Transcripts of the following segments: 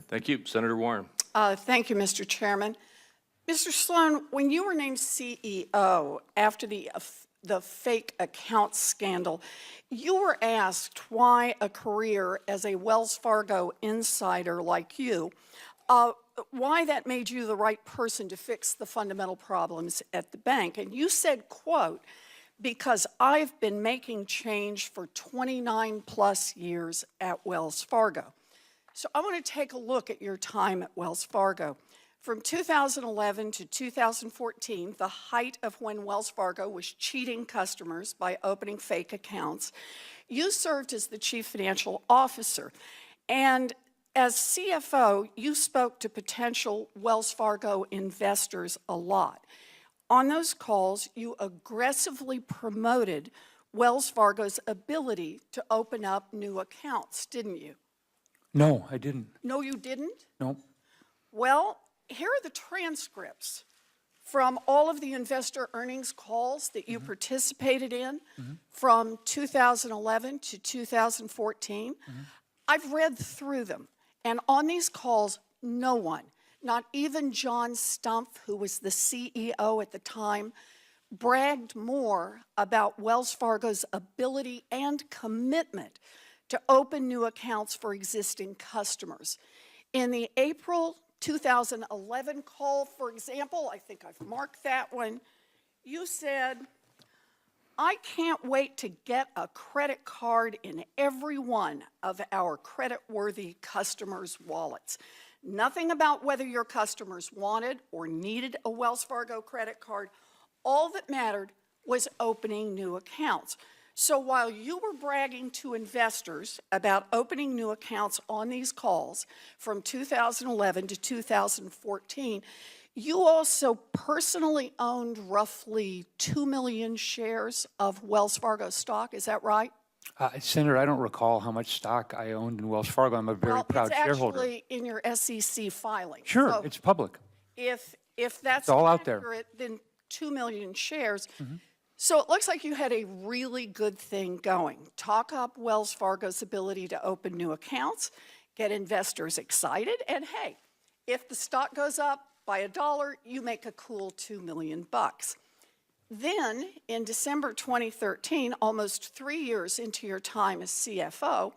Thank you. Senator Warren. Thank you, Mr. Chairman. Mr. Sloan, when you were named CEO after the fake account scandal, you were asked why a career as a Wells Fargo insider like you, why that made you the right person to fix the fundamental problems at the bank. And you said, quote, "Because I've been making change for 29 plus years at Wells Fargo." So I want to take a look at your time at Wells Fargo. From 2011 to 2014, the height of when Wells Fargo was cheating customers by opening fake accounts, you served as the chief financial officer. And as CFO, you spoke to potential Wells Fargo investors a lot. On those calls, you aggressively promoted Wells Fargo's ability to open up new accounts, didn't you? No, I didn't. No, you didn't? No. Well, here are the transcripts from all of the investor earnings calls that you participated in from 2011 to 2014. I've read through them, and on these calls, no one, not even John Stumpf, who was the CEO at the time, bragged more about Wells Fargo's ability and commitment to open new accounts for existing customers. In the April 2011 call, for example, I think I've marked that one, you said, "I can't wait to get a credit card in every one of our credit-worthy customers' wallets." Nothing about whether your customers wanted or needed a Wells Fargo credit card. All that mattered was opening new accounts. So while you were bragging to investors about opening new accounts on these calls from 2011 to 2014, you also personally owned roughly 2 million shares of Wells Fargo stock. Is that right? Senator, I don't recall how much stock I owned in Wells Fargo. I'm a very proud shareholder. It's actually in your SEC filing. Sure, So it's public. if that's all out there. accurate, then 2 million shares. So it looks like you had a really good thing going. Talk up Wells Fargo's ability to open new accounts, get investors excited, and hey, if the stock goes up by $1, you make a cool $2 million. Then, in December 2013, almost 3 years into your time as CFO,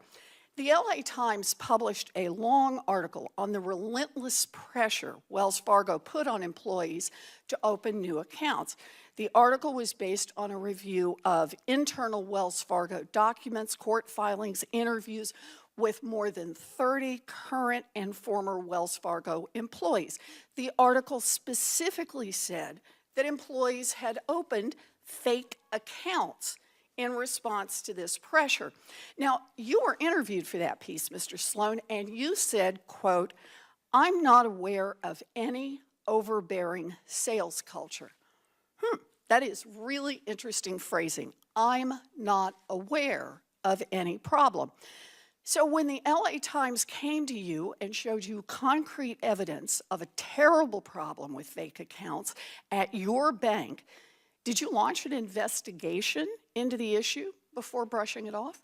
the LA Times published a long article on the relentless pressure Wells Fargo put on employees to open new accounts. The article was based on a review of internal Wells Fargo documents, court filings, interviews with more than 30 current and former Wells Fargo employees. The article specifically said that employees had opened fake accounts in response to this pressure. Now, you were interviewed for that piece, Mr. Sloan, and you said, quote, "I'm not aware of any overbearing sales culture." That is really interesting phrasing. I'm not aware of any problem. So when the LA Times came to you and showed you concrete evidence of a terrible problem with fake accounts at your bank, did you launch an investigation into the issue before brushing it off?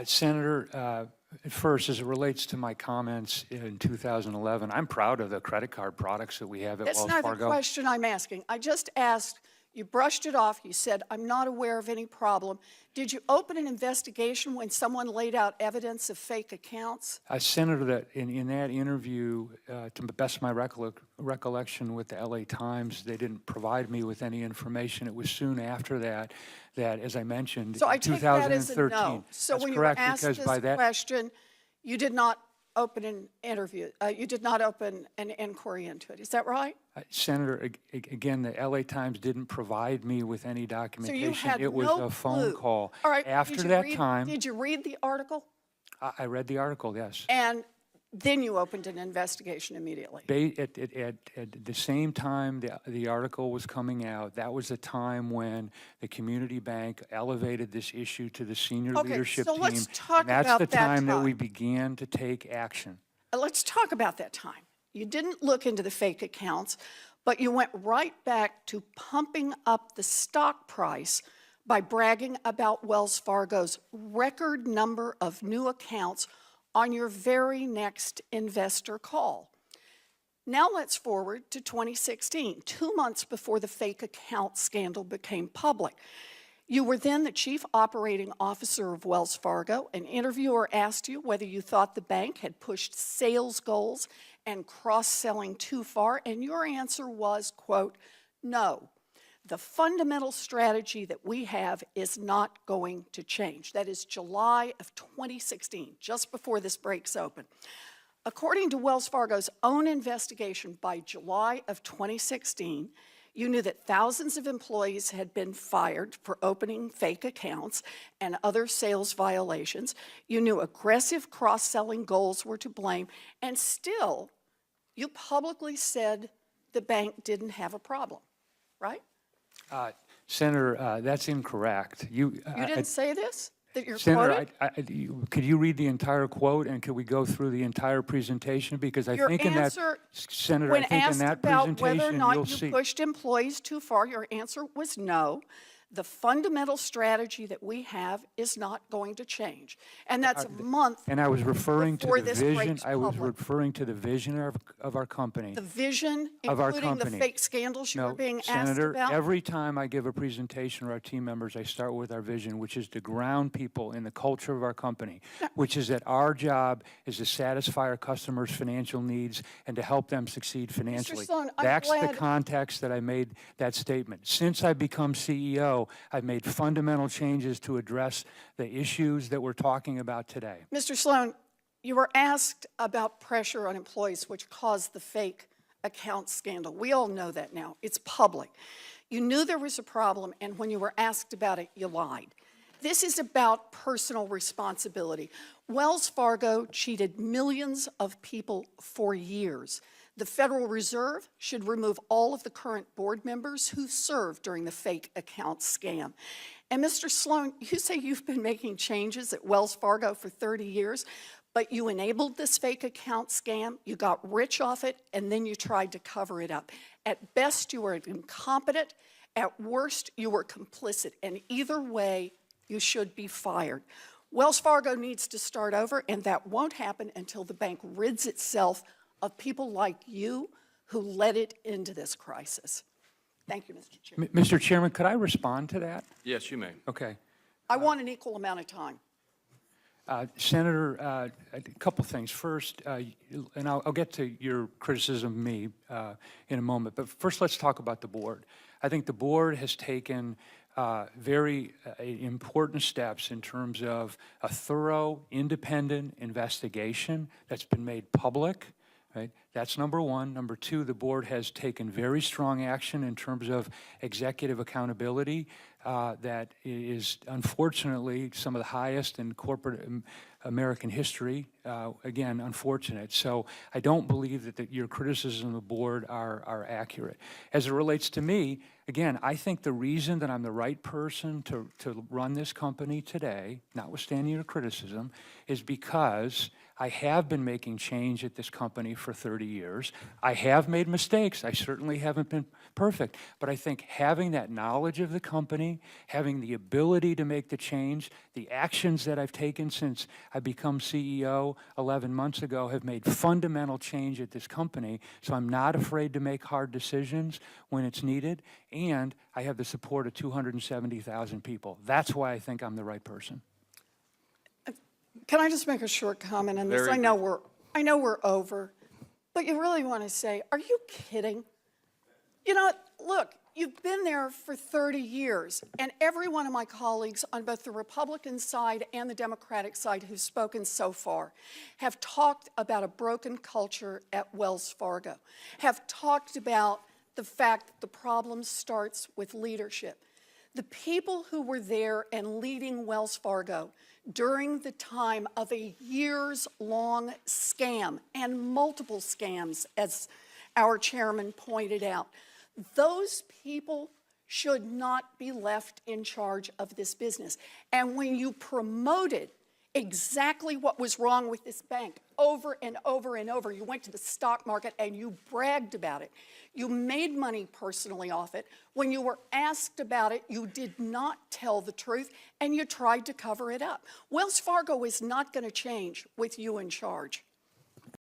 Senator, first, as it relates to my comments in 2011, I'm proud of the credit card products that we have at Wells Fargo. That's not the question I'm asking. I just asked, you brushed it off, you said, "I'm not aware of any problem." Did you open an investigation when someone laid out evidence of fake accounts? Senator, that in that interview, to the best of my recollection with the LA Times, they didn't provide me with any information. It was soon after that, as I mentioned, so I in take that 2013. as a no. So That's when correct, you were asked because this by that question, you did not open an interview. You did not open an inquiry into it. Is that right? Senator, again, the LA Times didn't provide me with any documentation. So you had it was no a phone clue. call. All right. After that time, did you read the article? I read the article, yes. And then you opened an investigation immediately. At the same time the article was coming out, that was the time when the community bank elevated this issue to the senior leadership so team. let's talk And that's about the that time that we time. began to take action. Let's talk about that time. You didn't look into the fake accounts, but you went right back to pumping up the stock price by bragging about Wells Fargo's record number of new accounts on your very next investor call. Now let's forward to 2016, 2 months before the fake account scandal became public. You were then the chief operating officer of Wells Fargo. An interviewer asked you whether you thought the bank had pushed sales goals and cross-selling too far, and your answer was, quote, no. The fundamental strategy that we have is not going to change. That is July of 2016, just before this breaks open. According to Wells Fargo's own investigation, by July of 2016, you knew that thousands of employees had been fired for opening fake accounts and other sales violations. You knew aggressive cross-selling goals were to blame, and still, you publicly said the bank didn't have a problem, right? Senator, that's incorrect. You didn't say this? That you're Senator, quoted? could you read the entire quote, and could we go through the entire presentation? Because I Your think in that, answer, Senator, I when think in asked that about whether or presentation, not you'll you see. pushed employees too far, your answer was no. The fundamental strategy that we have is not going to change. And that's a month And I was referring to before the this vision. breaks I was public. referring to the vision of our company. The vision, Of our including the company. fake scandals you were being asked Senator, about? every time I give a presentation to our team members, I start with our vision, which is to ground people in the culture of our company, which is that our job is to satisfy our customers' financial needs and to help them succeed financially. Sloan, I'm That's the glad- context that I made that statement. Since I've become CEO, I've made fundamental changes to address the issues that we're talking about today. Mr. Sloan, you were asked about pressure on employees, which caused the fake account scandal. We all know that now. It's public. You knew there was a problem, and when you were asked about it, you lied. This is about personal responsibility. Wells Fargo cheated millions of people for years. The Federal Reserve should remove all of the current board members who served during the fake account scam. And Mr. Sloan, you say you've been making changes at Wells Fargo for 30 years, but you enabled this fake account scam, you got rich off it, and then you tried to cover it up. At best, you were incompetent. At worst, you were complicit. And either way, you should be fired. Wells Fargo needs to start over, and that won't happen until the bank rids itself of people like you who led it into this crisis. Thank you, Mr. Chairman. Mr. Chairman, could I respond to that? Yes, you may. Okay. I want an equal amount of time. Senator, a couple things. First, and I'll get to your criticism of me in a moment, but first let's talk about the board. I think the board has taken very important steps in terms of a thorough, independent investigation that's been made public. Right? That's number one. Number two, the board has taken very strong action in terms of executive accountability that is unfortunately some of the highest in corporate American history. Again, unfortunate. So I don't believe that your criticism of the board are accurate. As it relates to me, again, I think the reason that I'm the right person to run this company today, notwithstanding your criticism, is because I have been making change at this company for 30 years. I have made mistakes. I certainly haven't been perfect. But I think having that knowledge of the company, having the ability to make the change, the actions that I've taken since I become CEO 11 months ago have made fundamental change at this company. So I'm not afraid to make hard decisions when it's needed. And I have the support of 270,000 people. That's why I think I'm the right person. Can I just make a short comment on this? Very I know we're over, but you really want to say, are you kidding? You know, look, you've been there for 30 years, and every one of my colleagues on both the Republican side and the Democratic side who've spoken so far have talked about a broken culture at Wells Fargo, have talked about the fact that the problem starts with leadership. The people who were there and leading Wells Fargo during the time of a years-long scam and multiple scams, as our chairman pointed out, those people should not be left in charge of this business. And when you promoted exactly what was wrong with this bank over and over and over. You went to the stock market and you bragged about it. You made money personally off it. When you were asked about it, you did not tell the truth and you tried to cover it up. Wells Fargo is not going to change with you in charge.